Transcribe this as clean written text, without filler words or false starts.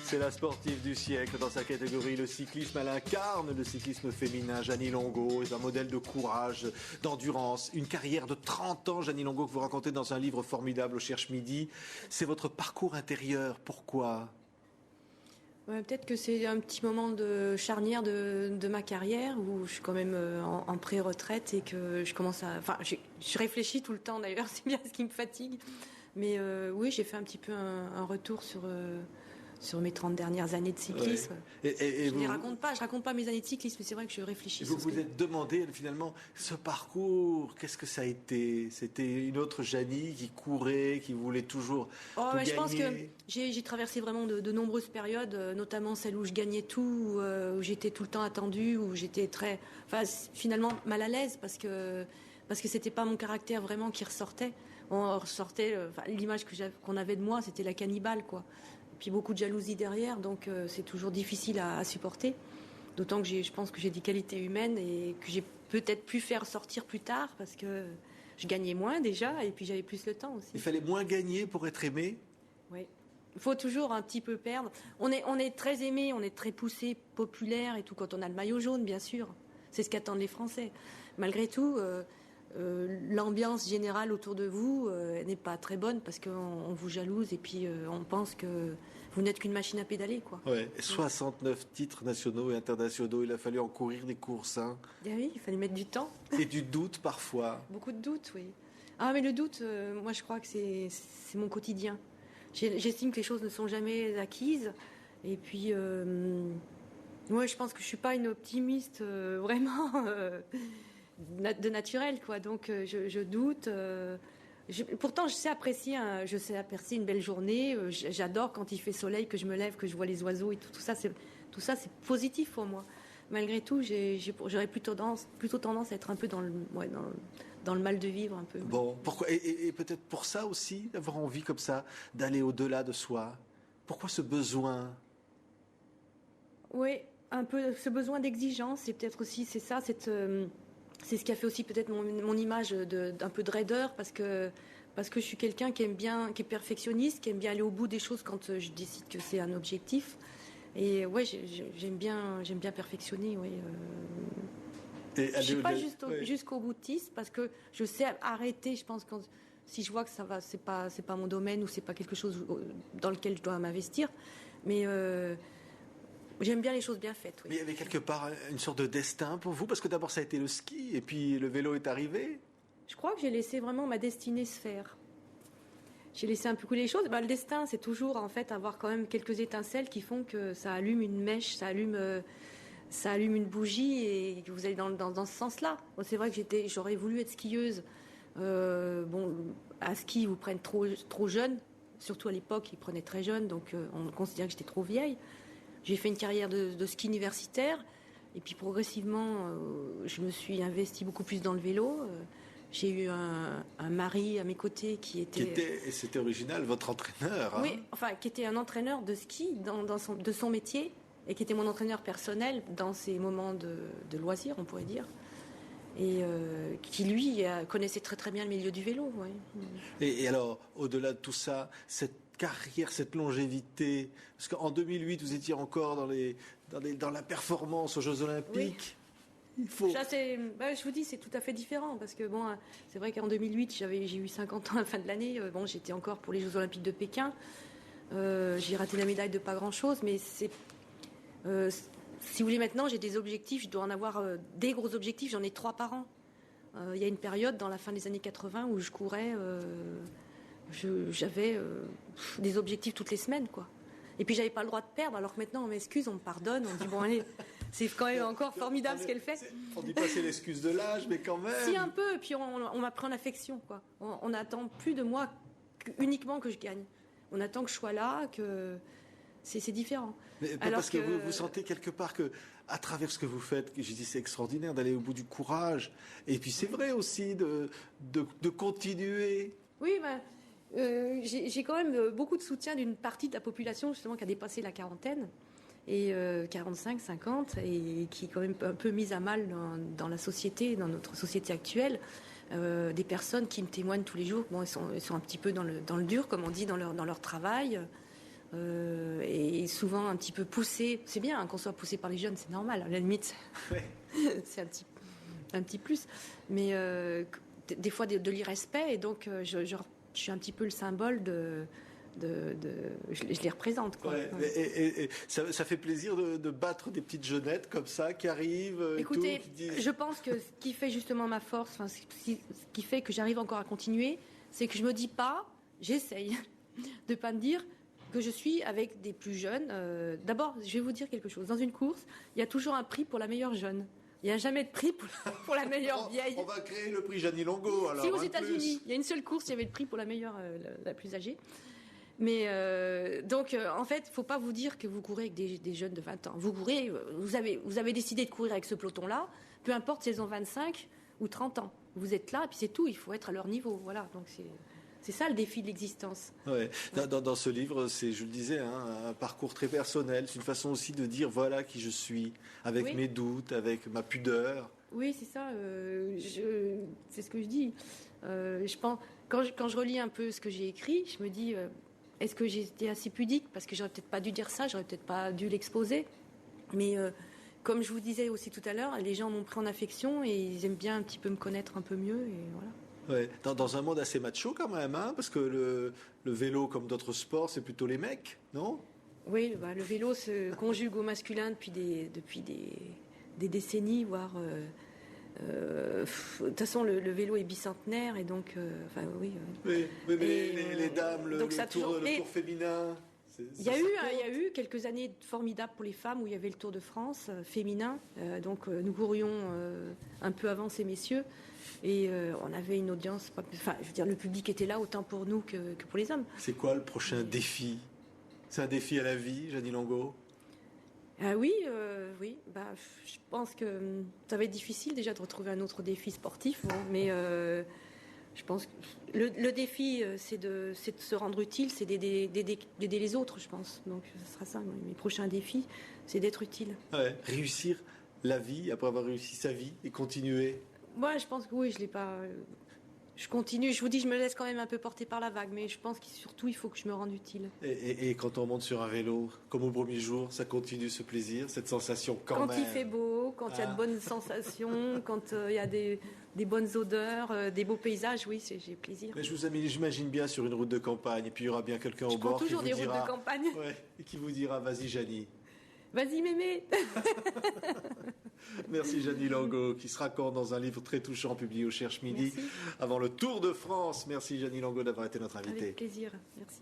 C'est la sportive du siècle dans sa catégorie. Le cyclisme, elle incarne le cyclisme féminin. Jeannie Longo est un modèle de courage, d'endurance. Une carrière de 30 ans, Jeannie Longo, que vous racontez dans un livre formidable au Cherche Midi. C'est votre parcours intérieur. Pourquoi ? Ouais, peut-être que c'est un petit moment de charnière de ma carrière où je suis quand même en pré-retraite et que je commence à... Enfin, je réfléchis tout le temps d'ailleurs, c'est bien ce qui me fatigue. Mais oui, j'ai fait un petit peu un retour sur mes 30 dernières années de cyclisme. Ouais. Et je ne raconte pas mes années de cyclisme, mais c'est vrai que je réfléchis. Vous vous êtes demandé finalement ce parcours, qu'est-ce que ça a été ? C'était une autre Jeannie qui courait, qui voulait toujours tout gagner. Je pense que j'ai traversé vraiment de nombreuses périodes, notamment celle où je gagnais tout, où j'étais tout le temps attendue, où j'étais finalement mal à l'aise parce que c'était pas mon caractère vraiment qui ressortait. On ressortait, l'image qu'on avait de moi, c'était la cannibale, quoi. Et puis beaucoup de jalousie derrière, donc c'est toujours difficile à supporter. D'autant que je pense que j'ai des qualités humaines et que j'ai peut-être pu faire sortir plus tard parce que je gagnais moins déjà et puis j'avais plus le temps aussi. Il fallait moins gagner pour être aimé ? Oui. Il faut toujours un petit peu perdre. On est très aimé, on est très poussé, populaire et tout quand on a le maillot jaune, bien sûr. C'est ce qu'attendent les Français. Malgré tout, l'ambiance générale autour de vous n'est pas très bonne parce qu'on vous jalouse et puis on pense que vous n'êtes qu'une machine à pédaler, quoi. Ouais. 69 titres nationaux et internationaux, il a fallu en courir des courses. Hein. Ah oui, il fallait mettre du temps. Et du doute parfois. Beaucoup de doutes, oui. Ah mais le doute, moi je crois que c'est mon quotidien. J'estime que les choses ne sont jamais acquises. Et puis, je pense que je suis pas une optimiste vraiment de naturel, quoi. Donc je doute. Pourtant, je sais apprécier une belle journée. J'adore quand il fait soleil, que je me lève, que je vois les oiseaux et tout ça. C'est positif pour moi. Malgré tout, j'aurais plutôt tendance à être un peu dans le mal de vivre un peu. Bon, pourquoi et peut-être pour ça aussi, d'avoir envie comme ça, d'aller au-delà de soi. Pourquoi ce besoin ? Oui, un peu ce besoin d'exigence, c'est peut-être aussi, c'est ce qui a fait aussi peut-être mon image d'un peu de raideur, parce que je suis quelqu'un qui est perfectionniste, qui aime bien aller au bout des choses quand je décide que c'est un objectif. Et ouais, j'aime bien perfectionner, oui. Je suis pas jusqu'au boutiste parce que je sais arrêter. Je pense si je vois que ça va, c'est pas mon domaine ou c'est pas quelque chose dans lequel je dois m'investir. Mais j'aime bien les choses bien faites. Oui. Mais il y avait quelque part une sorte de destin pour vous, parce que d'abord ça a été le ski et puis le vélo est arrivé. Je crois que j'ai laissé vraiment ma destinée se faire. J'ai laissé un peu couler les choses. Le destin, c'est toujours en fait avoir quand même quelques étincelles qui font que ça allume une mèche, ça allume une bougie et que vous allez dans ce sens-là. Bon, c'est vrai que j'aurais voulu être skieuse. À ski, ils vous prennent trop jeune. Surtout à l'époque, ils prenaient très jeune, donc on considérait que j'étais trop vieille. J'ai fait une carrière de ski universitaire et puis progressivement, je me suis investie beaucoup plus dans le vélo. J'ai eu un mari à mes côtés qui était... Et c'était original, votre entraîneur. Hein. Oui, qui était un entraîneur de ski de son métier et qui était mon entraîneur personnel dans ses moments de loisirs, on pourrait dire. Et qui, lui, connaissait très très bien le milieu du vélo. Ouais. Et alors, au-delà de tout ça, cette carrière, cette longévité, parce qu'en 2008, vous étiez encore dans la performance aux Jeux Olympiques. Oui. Ça, je vous dis, c'est tout à fait différent parce que c'est vrai qu'en 2008, j'ai eu 50 ans à la fin de l'année. J'étais encore pour les Jeux Olympiques de Pékin. J'ai raté la médaille de pas grand-chose, mais si vous voulez, maintenant, j'ai des objectifs. Je dois en avoir des gros objectifs. J'en ai 3 par an. Il y a une période dans la fin des années 80 où je courais. J'avais des objectifs toutes les semaines, quoi. Et puis j'avais pas le droit de perdre, alors que maintenant on m'excuse, on me pardonne, on dit bon allez, c'est quand même encore formidable ce qu'elle fait. On dit pas c'est l'excuse de l'âge, mais quand même. Si un peu, et puis on m'a pris en affection, quoi. On n'attend plus de moi uniquement que je gagne. On attend que je sois là, que c'est différent. Mais parce que vous sentez quelque part que, à travers ce que vous faites, je dis c'est extraordinaire d'aller au bout du courage. Et puis c'est vrai aussi de continuer. Oui, j'ai quand même beaucoup de soutien d'une partie de la population justement qui a dépassé la quarantaine et 45, 50 et qui est quand même un peu mise à mal dans la société, dans notre société actuelle. Des personnes qui me témoignent tous les jours. Bon, elles sont un petit peu dans le dur, comme on dit, dans leur travail. et souvent un petit peu poussé. C'est bien hein, qu'on soit poussé par les jeunes, c'est normal. À la limite, Ouais. c'est un petit plus. Mais des fois de l'irrespect, et donc je suis un petit peu le symbole je les représente. Quoi. Ouais. Ouais. Et ça fait plaisir de battre des petites jeunettes comme ça qui arrivent. Écoutez, et tout, qui disent... je pense que ce qui fait justement ma force, enfin, ce qui fait que j'arrive encore à continuer, c'est que je me dis pas, j'essaye de pas me dire que je suis avec des plus jeunes. D'abord, je vais vous dire quelque chose. Dans une course, il y a toujours un prix pour la meilleure jeune. Il n'y a jamais de prix pour la meilleure vieille. On va créer le prix Jeannie Longo. Alors, Si aux un États-Unis, plus. il y a une seule course, il y avait le prix pour la meilleure, la plus âgée. Mais donc, en fait, il ne faut pas vous dire que vous courez avec des jeunes de 20 ans. Vous avez décidé de courir avec ce peloton-là, peu importe si elles ont 25 ou 30 ans. Vous êtes là, et puis c'est tout, il faut être à leur niveau. Voilà, donc c'est ça le défi de l'existence. Ouais. Dans ce livre, c'est, je le disais, hein, un parcours très personnel. C'est une façon aussi de dire voilà qui je suis, avec mes doutes, avec ma pudeur. Oui, c'est ça. C'est ce que je dis. Je pense, quand je relis un peu ce que j'ai écrit, je me dis est-ce que j'ai été assez pudique? Parce que j'aurais peut-être pas dû dire ça, j'aurais peut-être pas dû l'exposer. Mais comme je vous disais aussi tout à l'heure, les gens m'ont pris en affection et ils aiment bien un petit peu me connaître un peu mieux. Et voilà. Ouais. Dans un monde assez macho quand même, hein, parce que le vélo, comme d'autres sports, c'est plutôt les mecs, non? Oui, le vélo se conjugue au masculin depuis des décennies, voire. De toute façon, le vélo est bicentenaire et donc, enfin oui. Oui, mais les dames, le tour féminin. Il y a eu quelques années formidables pour les femmes où il y avait le Tour de France féminin. Donc nous courions un peu avant ces messieurs et on avait une audience. Enfin, je veux dire, le public était là autant pour nous que pour les hommes. C'est quoi le prochain défi? C'est un défi à la vie, Jeannie Longo? Ah oui, oui. Je pense que ça va être difficile déjà de retrouver un autre défi sportif, hein, mais je pense que le défi, c'est de se rendre utile, c'est d'aider les autres, je pense. Donc ce sera ça. Mes prochains défis, c'est d'être utile. Ouais. Réussir la vie après avoir réussi sa vie et continuer. Moi, je pense que oui, je l'ai pas. Je continue. Je vous dis, je me laisse quand même un peu porter par la vague, mais je pense que surtout, il faut que je me rende utile. Et quand on monte sur un vélo, comme au premier jour, ça continue ce plaisir, cette sensation quand même. Quand il fait beau, quand il y a de bonnes sensations, quand il y a des bonnes odeurs, des beaux paysages, oui, j'ai plaisir. Mais j'imagine bien sur une route de campagne, et puis il y aura bien quelqu'un au bord qui vous dira... Je prends toujours des routes de campagne. Ouais, et qui vous dira, vas-y Jeannie. Vas-y mémé. Merci Jeannie Longo, qui se raconte dans un livre très touchant publié au Cherche Midi, avant le Tour de France. Merci Jeannie Longo d'avoir été notre invitée. Avec plaisir, merci.